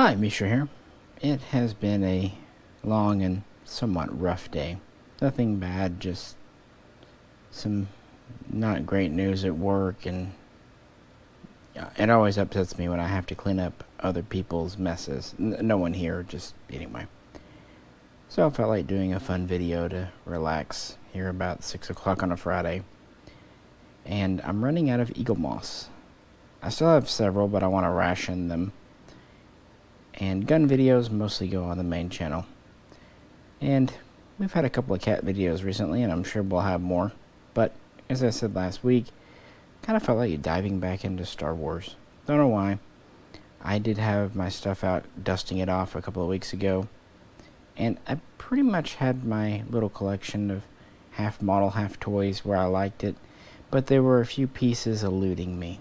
Hi, Misha here. It has been a long and somewhat rough day. Nothing bad, just some not great news at work, and it always upsets me when I have to clean up other people's messes. No one here, just anyway. So I felt like doing a fun video to relax here about 6 o'clock on a Friday. And I'm running out of eagle moss. I still have several, but I want to ration them. And gun videos mostly go on the main channel. And we've had a couple of cat videos recently, and I'm sure we'll have more. But as I said last week, kind of felt like diving back into Star Wars. Don't know why. I did have my stuff out dusting it off a couple of weeks ago, and I pretty much had my little collection of half model, half toys where I liked it, but there were a few pieces eluding me.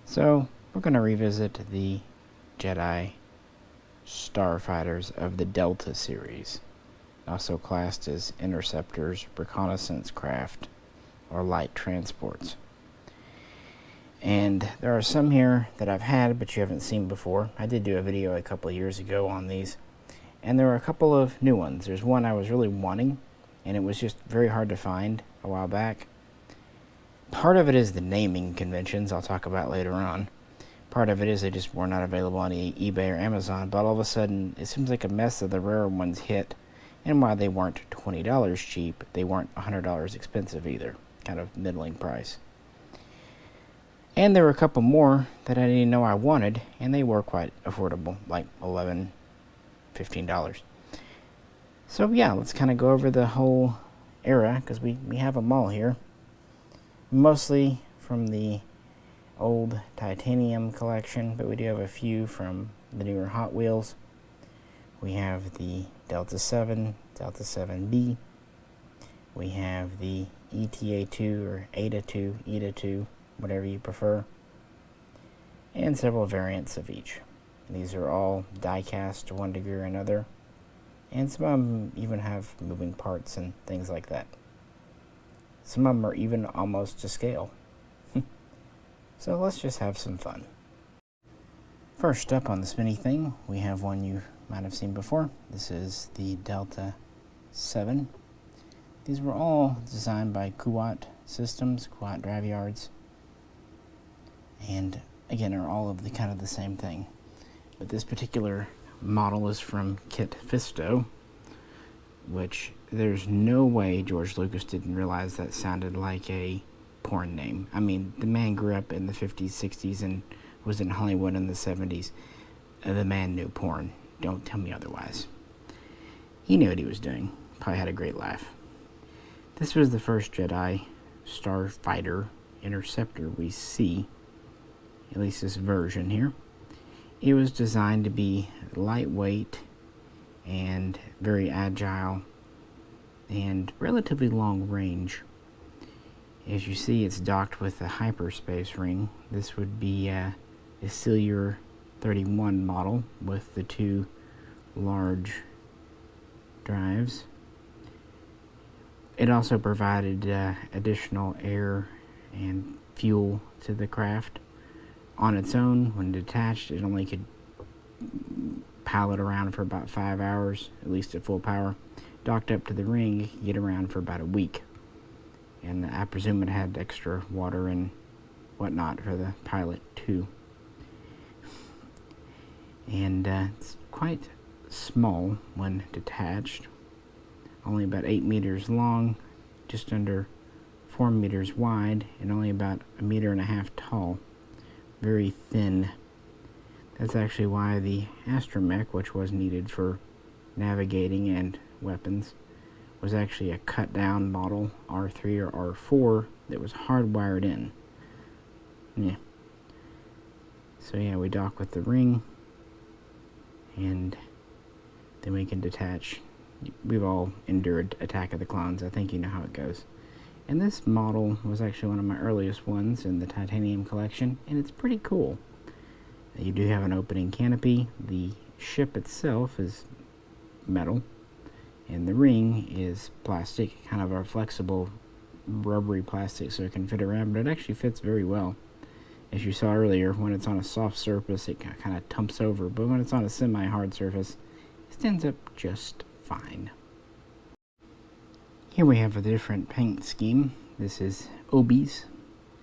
So we're going to revisit the Jedi Starfighters of the Delta series, also classed as interceptors, reconnaissance craft, or light transports. And there are some here that I've had but you haven't seen before. I did do a video a couple of years ago on these, and there are a couple of new ones. There's one I was really wanting, and it was just very hard to find a while back. Part of it is the naming conventions I'll talk about later on. Part of it is they just were not available on eBay or Amazon, but all of a sudden it seems like a mess of the rare ones hit, and while they weren't $20 cheap, they weren't $100 expensive either, kind of middling price. And there were a couple more that I didn't know I wanted, and they were quite affordable, like $11, $15. So yeah, let's kind of go over the whole era, because we have them all here. Mostly from the old titanium collection, but we do have a few from the newer Hot Wheels. We have the Delta-7, Delta-7B. We have the ETA-2 or Eta-2, whatever you prefer, and several variants of each. These are all die-cast to one degree or another, and some of them even have moving parts and things like that. Some of them are even almost to scale. So let's just have some fun. First up on the spinny thing, we have one you might have seen before. This is the Delta-7. These were all designed by Kuat Systems, Kuat Drive Yards, and again are all of the kind of the same thing. But this particular model is from Kit Fisto, which there's no way George Lucas didn't realize that sounded like a porn name. I mean, the man grew up in the 50s, 60s, and was in Hollywood in the 70s. The man knew porn. Don't tell me otherwise. He knew what he was doing. Probably had a great laugh. This was the first Jedi starfighter interceptor we see, at least this version here. It was designed to be lightweight and very agile and relatively long range. As you see, it's docked with a hyperspace ring. This would be a Silur 31 model with the two large drives. It also provided additional air and fuel to the craft. On its own, when detached, it only could pilot around for about 5 hours, at least at full power. Docked up to the ring, it could get around for about a week. And I presume it had extra water and whatnot for the pilot too. And it's quite small when detached. Only about 8 meters long, just under 4 meters wide, and only about 1.5 meters tall. Very thin. That's actually why the astromech, which was needed for navigating and weapons, was actually a cut-down model, R3 or R4, that was hardwired in. Yeah. So yeah, we dock with the ring, and then we can detach. We've all endured Attack of the Clones. I think you know how it goes. And this model was actually one of my earliest ones in the titanium collection, and it's pretty cool. You do have an opening canopy. The ship itself is metal, and the ring is plastic, kind of a flexible rubbery plastic, so it can fit around, but it actually fits very well. As you saw earlier, when it's on a soft surface, it kind of tumps over, but when it's on a semi-hard surface, it stands up just fine. Here we have a different paint scheme. This is Obi's.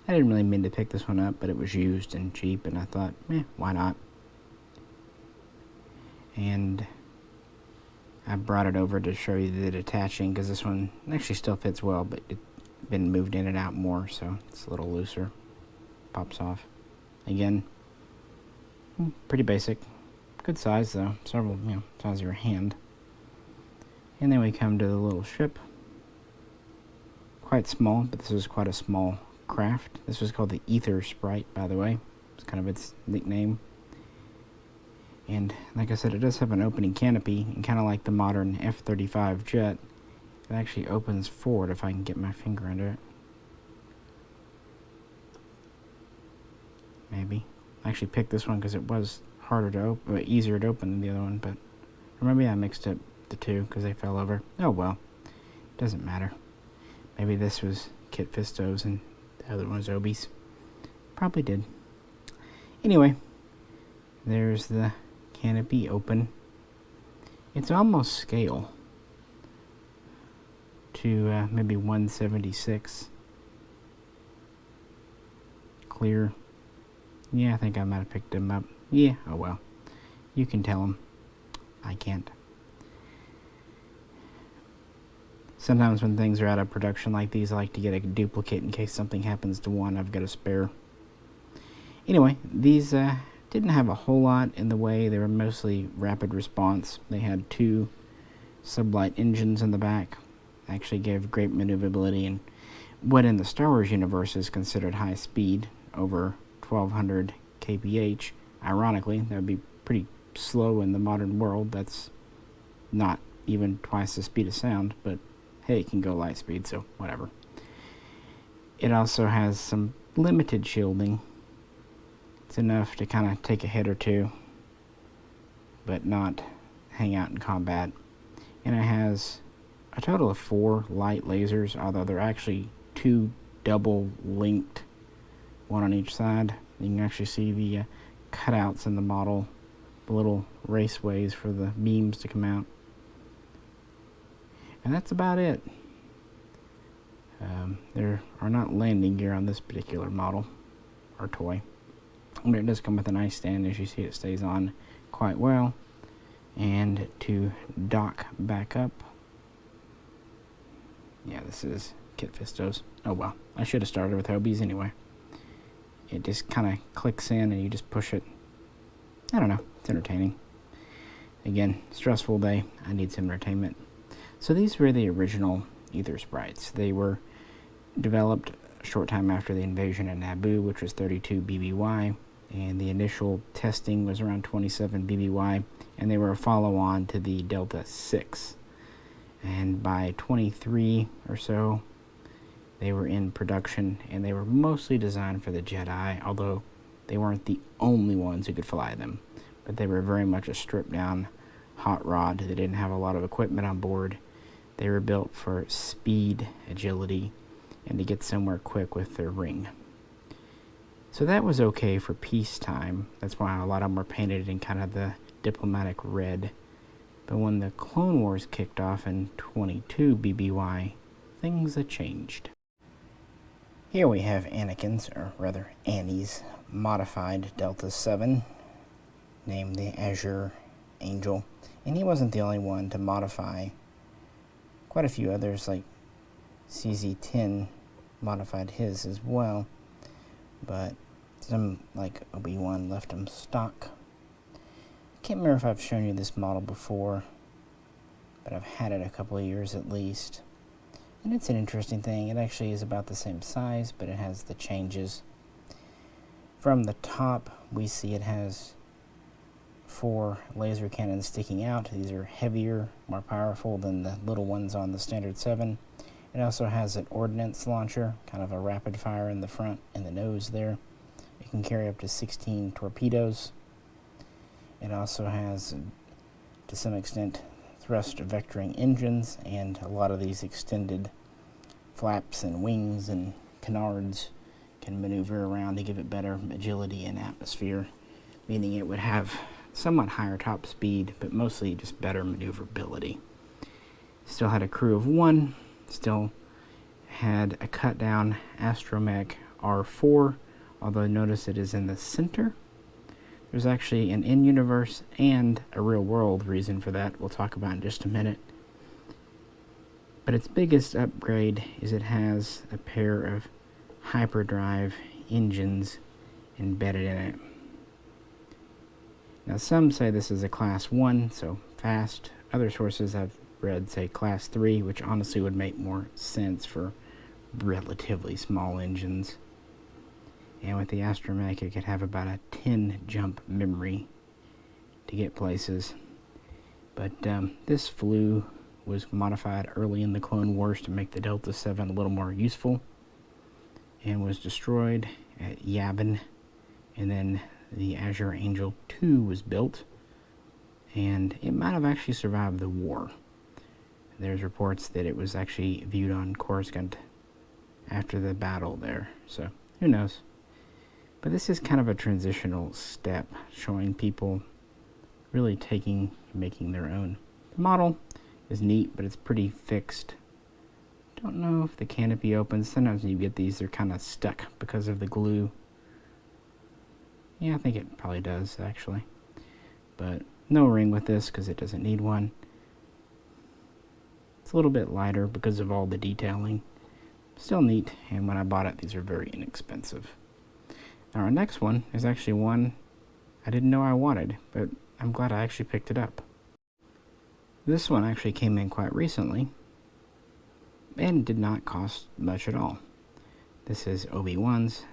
I didn't really mean to pick this one up, but it was used and cheap, and I thought, why not? And I brought it over to show you the detaching, because this one actually still fits well, but it's been moved in and out more, so it's a little looser. Pops off. Again, pretty basic. Good size, though. Several, size of your hand. And then we come to the little ship. Quite small, but this was quite a small craft. This was called the Aethersprite, by the way. It's kind of its nickname. And like I said, it does have an opening canopy, and kind of like the modern F-35 jet, it actually opens forward if I can get my finger under it. Maybe. I actually picked this one because it was harder to open, easier to open than the other one, but maybe I mixed up the two because they fell over. Oh well, doesn't matter. Maybe this was Kit Fisto's and the other one was Obi's. Probably did. Anyway, there's the canopy open. It's almost scale to maybe 176. Clear. Yeah, I think I might have picked them up. Yeah, oh well. You can tell them. I can't. Sometimes when things are out of production like these, I like to get a duplicate in case something happens to one. I've got a spare. Anyway, these didn't have a whole lot in the way. They were mostly rapid response. They had 2 sublight engines in the back. Actually gave great maneuverability and what in the Star Wars universe is considered high speed, over 1200 kph. Ironically, that would be pretty slow in the modern world. That's not even twice the speed of sound, but hey, it can go light speed, so whatever. It also has some limited shielding. It's enough to kind of take a hit or two, but not hang out in combat. And it has a total of 4 light lasers, although they're actually 2 double linked, one on each side. You can actually see the cutouts in the model, the little raceways for the beams to come out. And that's about it. There are not landing gear on this particular model, or toy. But it does come with a nice stand. As you see, it stays on quite well. And to dock back up, yeah, this is Kit Fisto's. Oh well, I should have started with Obi's anyway. It just kind of clicks in and you just push it. I don't know, it's entertaining. Again, stressful day, I need some entertainment. So these were the original Aethersprites. They were developed a short time after the invasion of Naboo, which was 32 BBY, and the initial testing was around 27 BBY, and they were a follow-on to the Delta-6. And by 23 or so, they were in production, and they were mostly designed for the Jedi, although they weren't the only ones who could fly them. But they were very much a stripped-down hot rod. They didn't have a lot of equipment on board. They were built for speed, agility, and to get somewhere quick with their ring. So that was okay for peacetime. That's why a lot of them were painted in kind of the diplomatic red. But when the Clone Wars kicked off in 22 BBY, things had changed. Here we have Anakin's, or rather Annie's, modified Delta-7, named the Azure Angel. And he wasn't the only one to modify. Quite a few others, like CZ-10, modified his as well. But some, like Obi-Wan, left him stock. I can't remember if I've shown you this model before, but I've had it a couple of years at least. And it's an interesting thing. It actually is about the same size, but it has the changes. From the top, we see it has 4 laser cannons sticking out. These are heavier, more powerful than the little ones on the standard 7. It also has an ordnance launcher, kind of a rapid fire in the front and the nose there. It can carry up to 16 torpedoes. It also has, to some extent, thrust vectoring engines, and a lot of these extended flaps and wings and canards can maneuver around to give it better agility and atmosphere, meaning it would have somewhat higher top speed, but mostly just better maneuverability. Still had a crew of 1, still had a cut down Astromech R4, although notice it is in the center. There's actually an in-universe and a real-world reason for that we'll talk about in just a minute. But its biggest upgrade is it has a pair of Hyperdrive engines embedded in it. Now some say this is a Class 1, so fast. Other sources I've read say Class 3, which honestly would make more sense for relatively small engines. And with the Astromech, it could have about a 10 jump memory to get places. But this flue was modified early in the Clone Wars to make the Delta-7 a little more useful, and was destroyed at Yavin, and then the Azure Angel 2 was built, and it might have actually survived the war. There's reports that it was actually viewed on Coruscant after the battle there, so who knows. But this is kind of a transitional step, showing people really making their own. The model is neat, but it's pretty fixed. Don't know if the canopy opens. Sometimes when you get these, they're kind of stuck because of the glue. Yeah, I think it probably does, actually. But no ring with this because it doesn't need one. It's a little bit lighter because of all the detailing. Still neat, and when I bought it, these are very inexpensive. Now our next one is actually one I didn't know I wanted, but I'm glad I actually picked it up. This one actually came in quite recently, and did not cost much at all. This is Obi-Wan's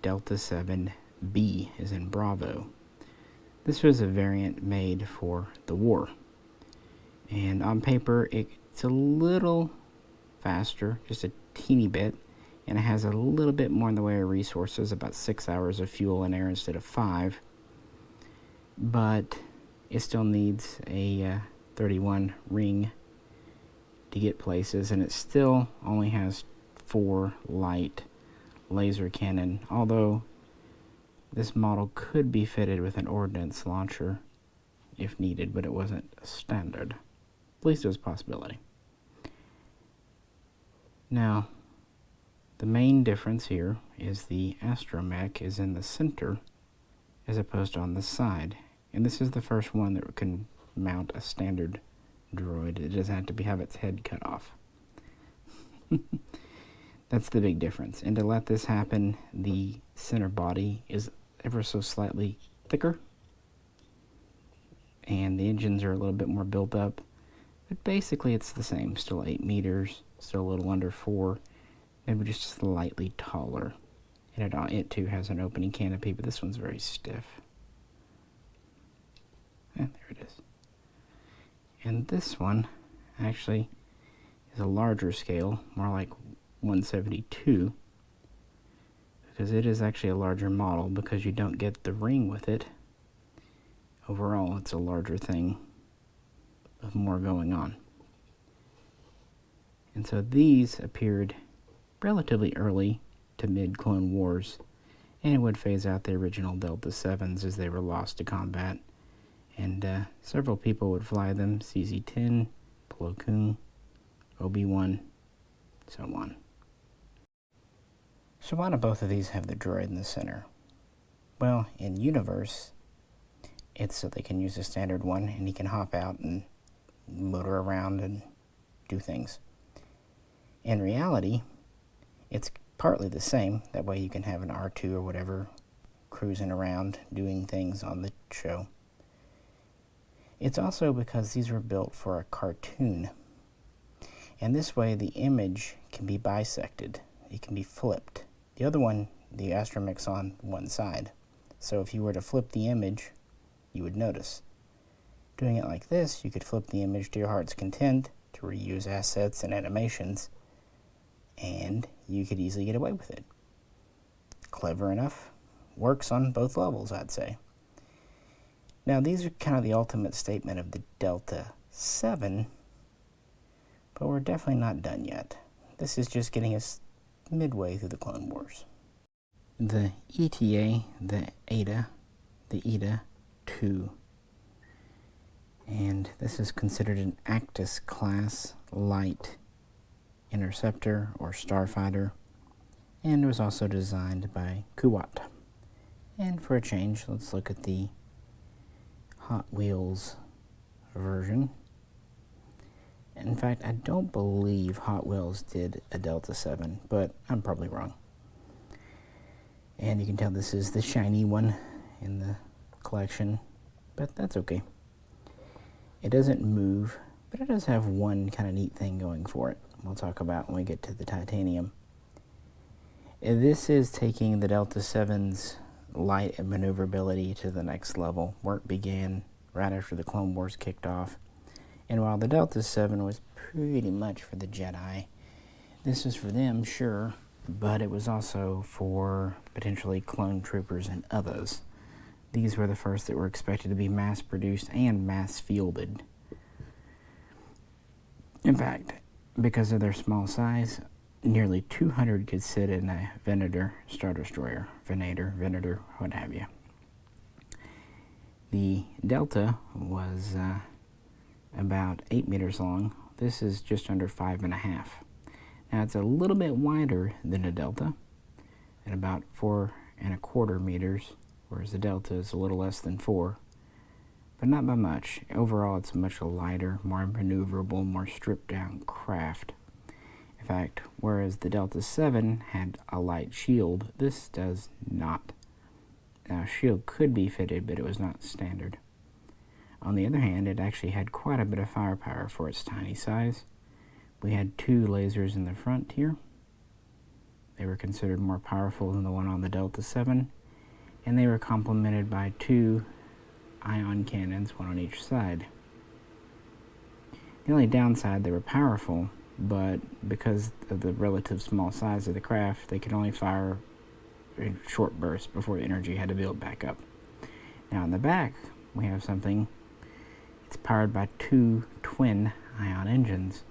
Delta-7 B, as in Bravo. This was a variant made for the war, and on paper it's a little faster, just a teeny bit, and it has a little bit more in the way of resources, about 6 hours of fuel and air instead of 5, but it still needs a 31 ring to get places, and it still only has 4 light laser cannon, although this model could be fitted with an ordnance launcher if needed, but it wasn't standard. At least it was a possibility. Now, the main difference here is the Astromech is in the center as opposed to on the side, and this is the first one that can mount a standard droid. It doesn't have to have its head cut off. That's the big difference. And to let this happen, the center body is ever so slightly thicker, and the engines are a little bit more built up, but basically it's the same. Still 8 meters, still a little under 4, maybe just slightly taller. And it too has an opening canopy, but this one's very stiff. There it is. And this one actually is a larger scale, more like 172, because it is actually a larger model because you don't get the ring with it. Overall, it's a larger thing with more going on. And so these appeared relatively early to mid-Clone Wars, and it would phase out the original Delta-7s as they were lost to combat. And several people would fly them: CZ-10, Plo Koon, Obi-Wan, so on. So why do both of these have the droid in the center? Well, in universe, it's so they can use a standard one, and he can hop out and motor around and do things. In reality, it's partly the same. That way you can have an R2 or whatever cruising around doing things on the show. It's also because these were built for a cartoon, and this way the image can be bisected. It can be flipped. The other one, the Astromech's on one side, so if you were to flip the image, you would notice. Doing it like this, you could flip the image to your heart's content to reuse assets and animations, and you could easily get away with it. Clever enough. Works on both levels, I'd say. Now, these are kind of the ultimate statement of the Delta-7, but we're definitely not done yet. This is just getting us midway through the Clone Wars. the ETA, the Eta-2. And this is considered an Actis-class light interceptor or starfighter, and it was also designed by Kuwat. And for a change, let's look at the Hot Wheels version. In fact, I don't believe Hot Wheels did a Delta-7, but I'm probably wrong. And you can tell this is the shiny one in the collection, but that's okay. It doesn't move, but it does have one kind of neat thing going for it. We'll talk about when we get to the titanium. This is taking the Delta-7's light and maneuverability to the next level. Work began right after the Clone Wars kicked off. And while the Delta-7 was pretty much for the Jedi, this was for them, sure, but it was also for potentially clone troopers and others. These were the first that were expected to be mass-produced and mass-fielded. In fact, because of their small size, nearly 200 could sit in a Venator Star Destroyer, Venator, what have you. The Delta was about 8 meters long. This is just under 5.5. Now it's a little bit wider than a Delta, at about 4.25 meters, whereas the Delta is a little less than 4, but not by much. Overall, it's a much lighter, more maneuverable, more stripped-down craft. In fact, whereas the Delta-7 had a light shield, this does not. Now, a shield could be fitted, but it was not standard. On the other hand, it actually had quite a bit of firepower for its tiny size. We had 2 lasers in the front here. They were considered more powerful than the one on the Delta-7, and they were complemented by 2 ion cannons, one on each side. The only downside, they were powerful, but because of the relative small size of the craft, they could only fire in short bursts before the energy had to build back up. Now in the back, we have something. It's powered by 2 twin ion engines,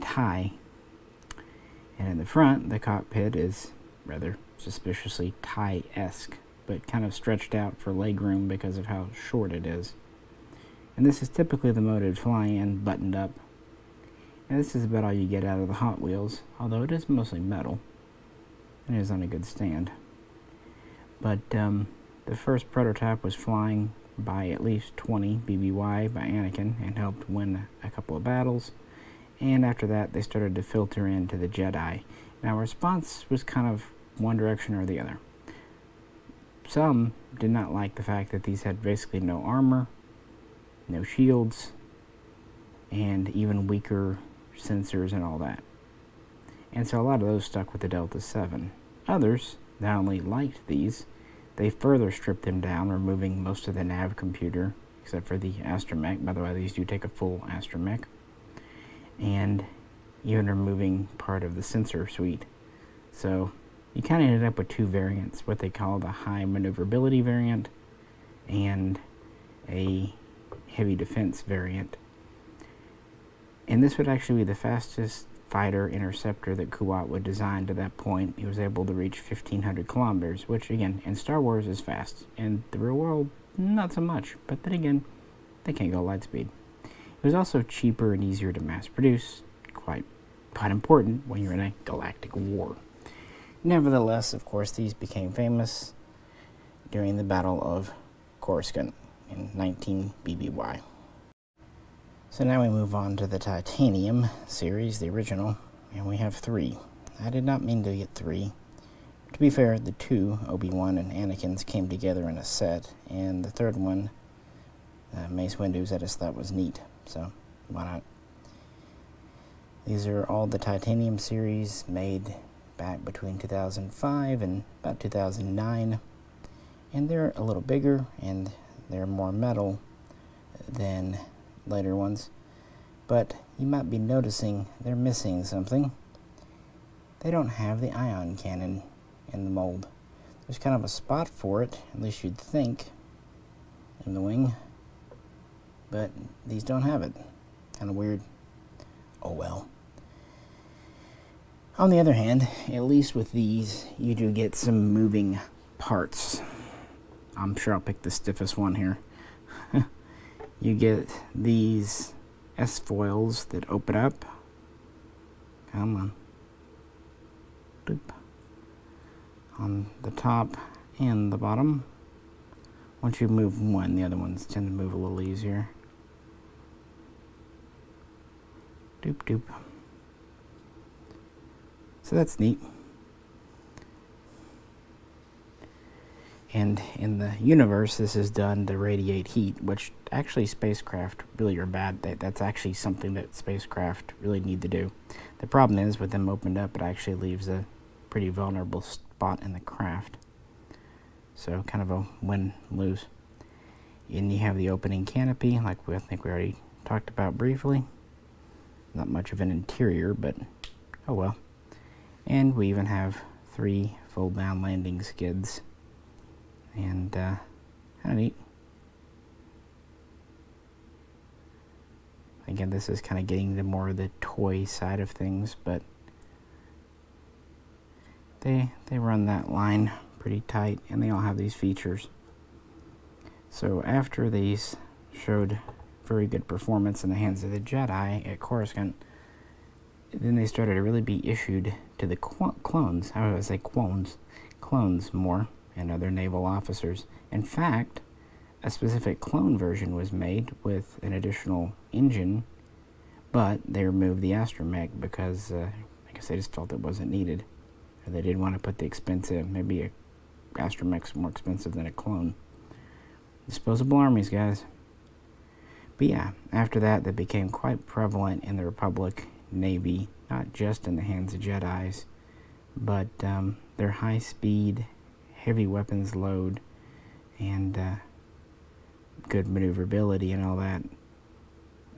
TIE. And in the front, the cockpit is rather suspiciously TIE-esque, but kind of stretched out for legroom because of how short it is. And this is typically the mode it'd fly in, buttoned up. And this is about all you get out of the Hot Wheels, although it is mostly metal, and it is on a good stand. But the first prototype was flying by at least 20 BBY by Anakin and helped win a couple of battles. And after that, they started to filter into the Jedi. Now, response was kind of one direction or the other. Some did not like the fact that these had basically no armor, no shields, and even weaker sensors and all that. And so a lot of those stuck with the Delta-7. Others not only liked these, they further stripped them down, removing most of the nav computer, except for the astromech. By the way, these do take a full astromech. And even removing part of the sensor suite. So you kind of ended up with 2 variants, what they call the high maneuverability variant and a heavy defense variant. And this would actually be the fastest fighter interceptor that Kuwat would design to that point. He was able to reach 1,500 kilometers, which again, in Star Wars is fast. In the real world, not so much. But then again, they can't go light speed. It was also cheaper and easier to mass produce, quite important when you're in a galactic war. Nevertheless, of course, these became famous during the Battle of Coruscant in 19 BBY. So now we move on to the Titanium series, the original, and we have 3. I did not mean to get 3. To be fair, the 2, Obi-Wan and Anakin's, came together in a set, and the third one, Mace Windu's, I just thought was neat, so why not? These are all the Titanium series made back between 2005 and about 2009, and they're a little bigger and they're more metal than later ones, but you might be noticing they're missing something. They don't have the ion cannon in the mold. There's kind of a spot for it, at least you'd think, in the wing, but these don't have it. Kind of weird. Oh well. On the other hand, at least with these, you do get some moving parts. I'm sure I'll pick the stiffest one here. You get these S-foils that open up. Come on. Doop. On the top and the bottom. Once you move one, the other ones tend to move a little easier. Doop doop. So that's neat. And in the universe, this is done to radiate heat, which actually spacecraft really are bad. That's actually something that spacecraft really need to do. The problem is, with them opened up, it actually leaves a pretty vulnerable spot in the craft. So kind of a win-lose. And you have the opening canopy, like I think we already talked about briefly. Not much of an interior, but oh well. And we even have 3 fold-down landing skids. And kind of neat. Again, this is kind of getting to more of the toy side of things, but they run that line pretty tight, and they all have these features. So after these showed very good performance in the hands of the Jedi at Coruscant, then they started to really be issued to the clones. I would say clones more, and other naval officers. In fact, a specific clone version was made with an additional engine, but they removed the astromech because I guess they just felt it wasn't needed. Or they didn't want to put the expensive, maybe a astromech's more expensive than a clone. Disposable armies, guys. But yeah, after that, they became quite prevalent in the Republic Navy, not just in the hands of Jedis, but their high speed, heavy weapons load, and good maneuverability and all that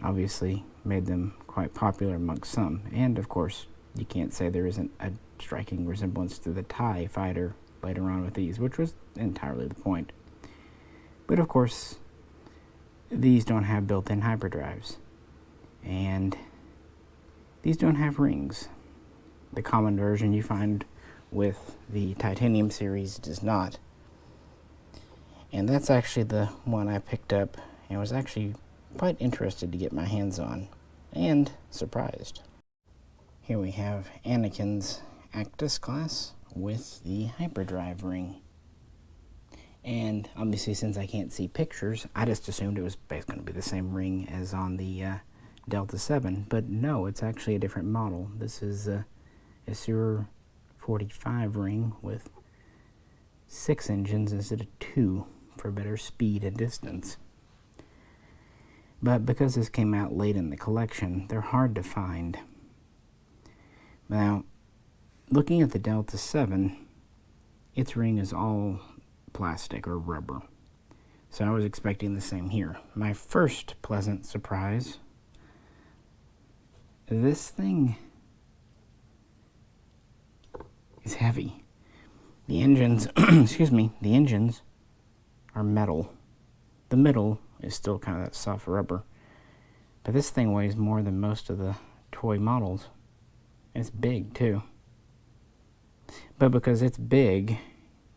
obviously made them quite popular amongst some. And of course, you can't say there isn't a striking resemblance to the TIE fighter later on with these, which was entirely the point. But of course, these don't have built-in hyperdrives, and these don't have rings. The common version you find with the Titanium series does not. And that's actually the one I picked up and was actually quite interested to get my hands on, and surprised. Here we have Anakin's Actis-class with the hyperdrive ring. And obviously, since I can't see pictures, I just assumed it was basically going to be the same ring as on the Delta-7, but no, it's actually a different model. This is a Sur 45 ring with 6 engines instead of 2 for better speed and distance. But because this came out late in the collection, they're hard to find. Now, looking at the Delta-7, its ring is all plastic or rubber. So I was expecting the same here. My first pleasant surprise, this thing is heavy. The engines, excuse me, the engines are metal. The middle is still kind of that soft rubber. But this thing weighs more than most of the toy models. It's big too. But because it's big,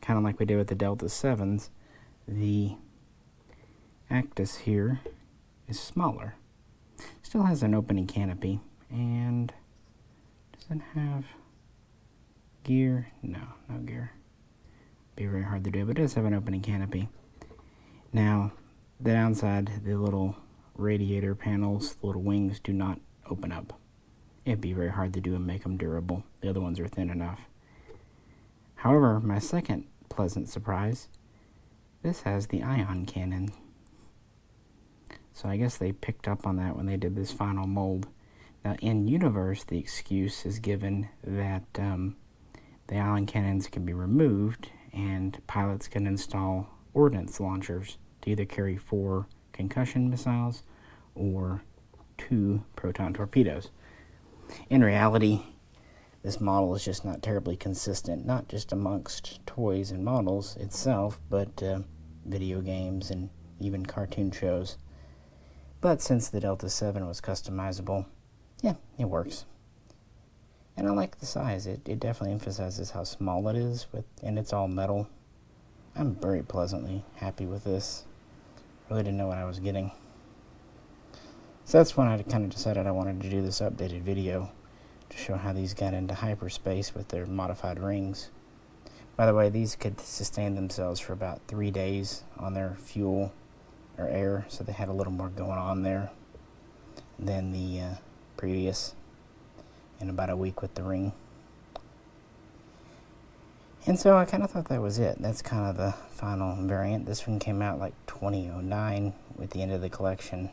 kind of like we did with the Delta-7s, the Actis here is smaller. Still has an opening canopy, and doesn't have gear. No gear. Be very hard to do, but it does have an opening canopy. Now, the downside, the little radiator panels, the little wings do not open up. It'd be very hard to do and make them durable. The other ones are thin enough. However, my second pleasant surprise, this has the ion cannon. So I guess they picked up on that when they did this final mold. Now, in universe, the excuse is given that the ion cannons can be removed and pilots can install ordnance launchers to either carry 4 concussion missiles or 2 proton torpedoes. In reality, this model is just not terribly consistent, not just amongst toys and models itself, but video games and even cartoon shows. But since the Delta-7 was customizable, yeah, it works. And I like the size. It definitely emphasizes how small it is, and it's all metal. I'm very pleasantly happy with this. Really didn't know what I was getting. So that's when I kind of decided I wanted to do this updated video to show how these got into hyperspace with their modified rings. By the way, these could sustain themselves for about 3 days on their fuel or air, so they had a little more going on there than the previous, in about a week with the ring. And so I kind of thought that was it. That's kind of the final variant. This one came out like 2009 with the end of the collection.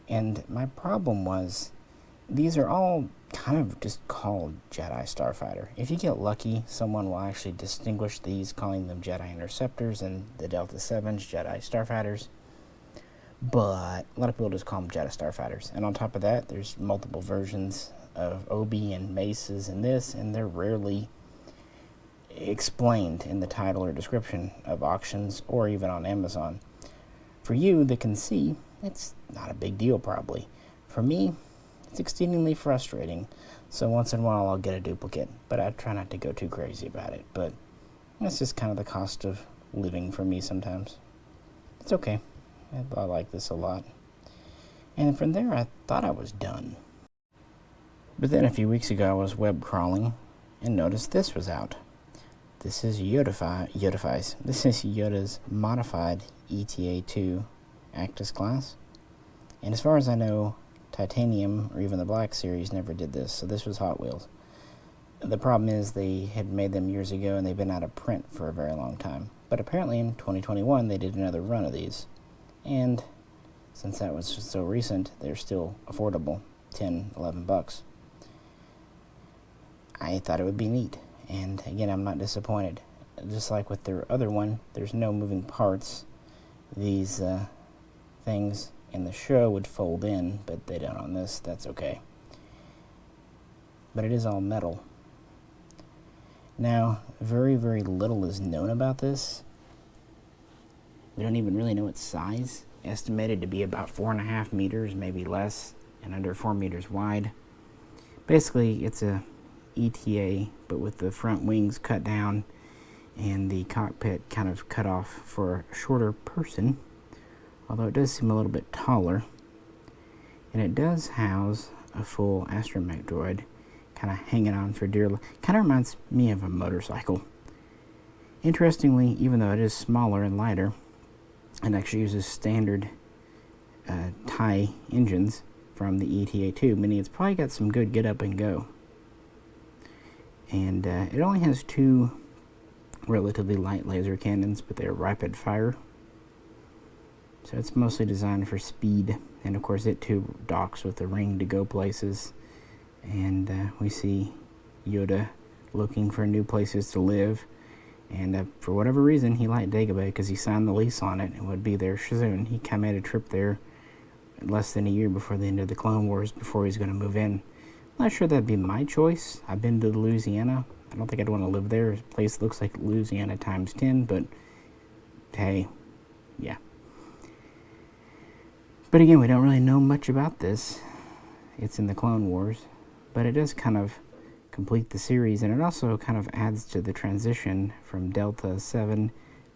And my problem was, these are all kind of just called Jedi Starfighter. If you get lucky, someone will actually distinguish these, calling them Jedi Interceptors and the Delta-7s Jedi Starfighters. But a lot of people just call them Jedi Starfighters. And on top of that, there's multiple versions of Obi and Maces in this, and they're rarely explained in the title or description of auctions or even on Amazon. For you that can see, it's not a big deal probably. For me, it's exceedingly frustrating. So once in a while I'll get a duplicate, but I try not to go too crazy about it. But that's just kind of the cost of living for me sometimes. It's okay. I like this a lot. And from there I thought I was done. But then a few weeks ago I was web crawling and noticed this was out. This is This is Yoda's modified ETA-2 Actis-class. And as far as I know, Titanium or even the Black Series never did this, so this was Hot Wheels. The problem is they had made them years ago and they've been out of print for a very long time. But apparently in 2021 they did another run of these. And since that was so recent, they're still affordable, 10, 11 bucks. I thought it would be neat. And again, I'm not disappointed. Just like with their other one, there's no moving parts. These things in the show would fold in, but they don't on this. That's okay. But it is all metal. Now, very, very little is known about this. We don't even really know its size. Estimated to be about 4.5 meters, maybe less, and under 4 meters wide. Basically, it's a ETA, but with the front wings cut down and the cockpit kind of cut off for a shorter person, although it does seem a little bit taller. And it does house a full astromech droid, kind of hanging on for dear life. Kind of reminds me of a motorcycle. Interestingly, even though it is smaller and lighter, it actually uses standard TIE engines from the ETA-2, meaning it's probably got some good get up and go. And it only has 2 relatively light laser cannons, but they're rapid fire. So it's mostly designed for speed. And of course it too docks with the ring to go places. And we see Yoda looking for new places to live. And for whatever reason, he liked Dagobah because he signed the lease on it and would be there soon. He kind of made a trip there less than a year before the end of the Clone Wars, before he's going to move in. Not sure that'd be my choice. I've been to Louisiana. I don't think I'd want to live there. A place that looks like Louisiana times 10, but hey, yeah. But again, we don't really know much about this. It's in the Clone Wars, but it does kind of complete the series, and it also kind of adds to the transition from Delta-7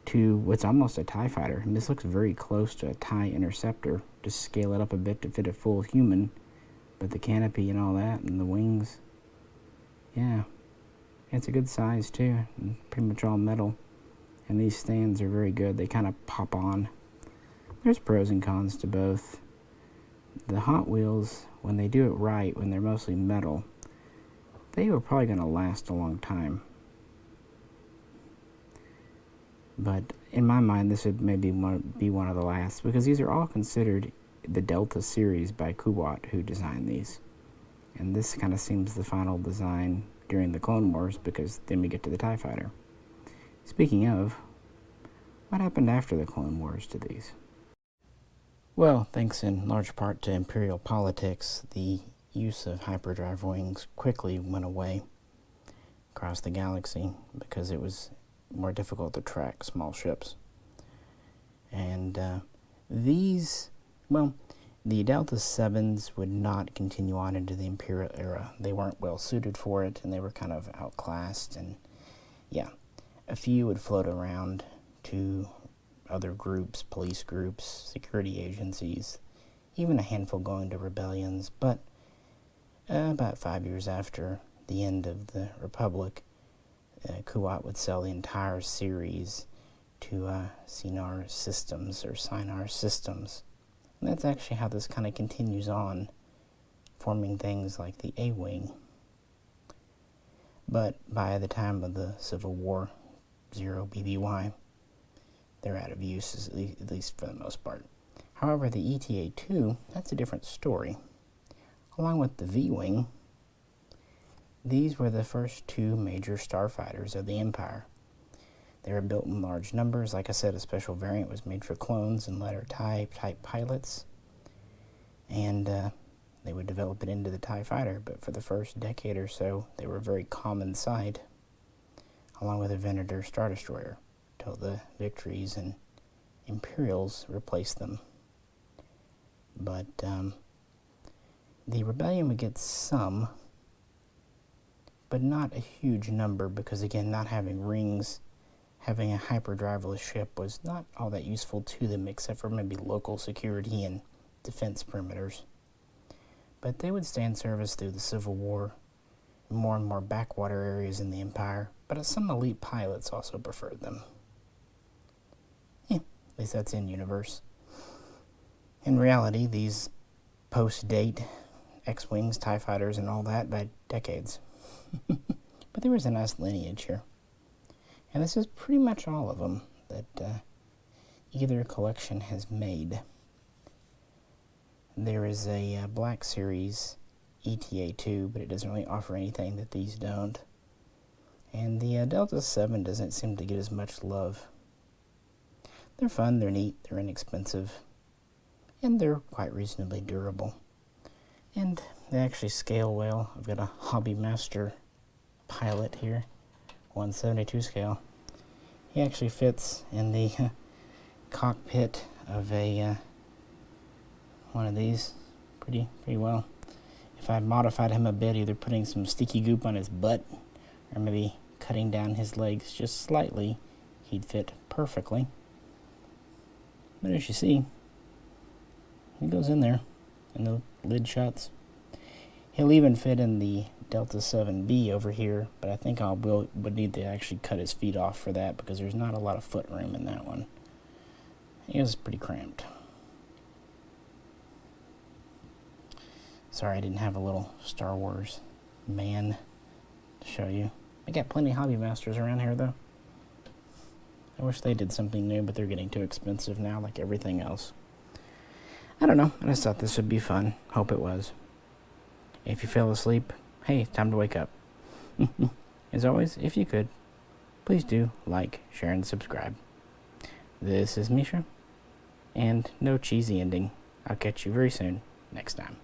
to what's almost a TIE fighter. And this looks very close to a TIE Interceptor. Just scale it up a bit to fit a full human. But the canopy and all that, and the wings, yeah, it's a good size too, and pretty much all metal. And these stands are very good. They kind of pop on. There's pros and cons to both. The Hot Wheels, when they do it right, when they're mostly metal, they are probably going to last a long time. But in my mind, this would maybe be one of the last, because these are all considered the Delta series by Kuwat, who designed these. And this kind of seems the final design during the Clone Wars, because then we get to the TIE Fighter. Speaking of, what happened after the Clone Wars to these? Well, thanks in large part to Imperial politics, the use of hyperdrive wings quickly went away across the galaxy because it was more difficult to track small ships. And these, well, The Delta-7s would not continue on into the Imperial era. They weren't well suited for it, and they were kind of outclassed, and yeah. A few would float around to other groups, police groups, security agencies, even a handful going to rebellions, but about 5 years after the end of the Republic, Kuwait would sell the entire series to Sinar Systems, or Sinar Systems. And that's actually how this kind of continues on, forming things like the A-Wing. But by the time of the Civil War, 0 BBY, they're out of use, at least for the most part. However, the ETA-2, that's a different story. Along with the V-Wing, these were the first two major starfighters of the Empire. They were built in large numbers. Like I said, a special variant was made for clones and later type pilots. And they would develop it into the TIE fighter, but for the first decade or so, they were a very common sight, along with a Venator Star Destroyer, till the Victories and Imperials replaced them. But the Rebellion would get some, but not a huge number, because again, not having rings, having a hyperdriveless ship was not all that useful to them, except for maybe local security and defense perimeters. But they would stay in service through the Civil War, more and more backwater areas in the Empire, but some elite pilots also preferred them. Yeah, at least that's in universe. In reality, these post-date X-Wings, TIE Fighters, and all that by decades. But there was a nice lineage here. And this is pretty much all of them that either collection has made. There is a Black Series ETA-2, but it doesn't really offer anything that these don't. And the Delta-7 doesn't seem to get as much love. They're fun, they're neat, they're inexpensive, and they're quite reasonably durable. And they actually scale well. I've got a Hobby Master pilot here, 172 scale. He actually fits in the cockpit of a one of these pretty well. If I modified him a bit, either putting some sticky goop on his butt or maybe cutting down his legs just slightly, he'd fit perfectly. But as you see, he goes in there in the lid shots. He'll even fit in the Delta-7B over here, but I think I would need to actually cut his feet off for that, because there's not a lot of foot room in that one. It was pretty cramped. Sorry I didn't have a little Star Wars man to show you. I got plenty of Hobby Masters around here, though. I wish they did something new, but they're getting too expensive now, like everything else. I don't know. I just thought this would be fun. Hope it was. If you fell asleep, hey, it's time to wake up. As always, if you could, please do like, share, and subscribe. This is Misha, and no cheesy ending. I'll catch you very soon next time.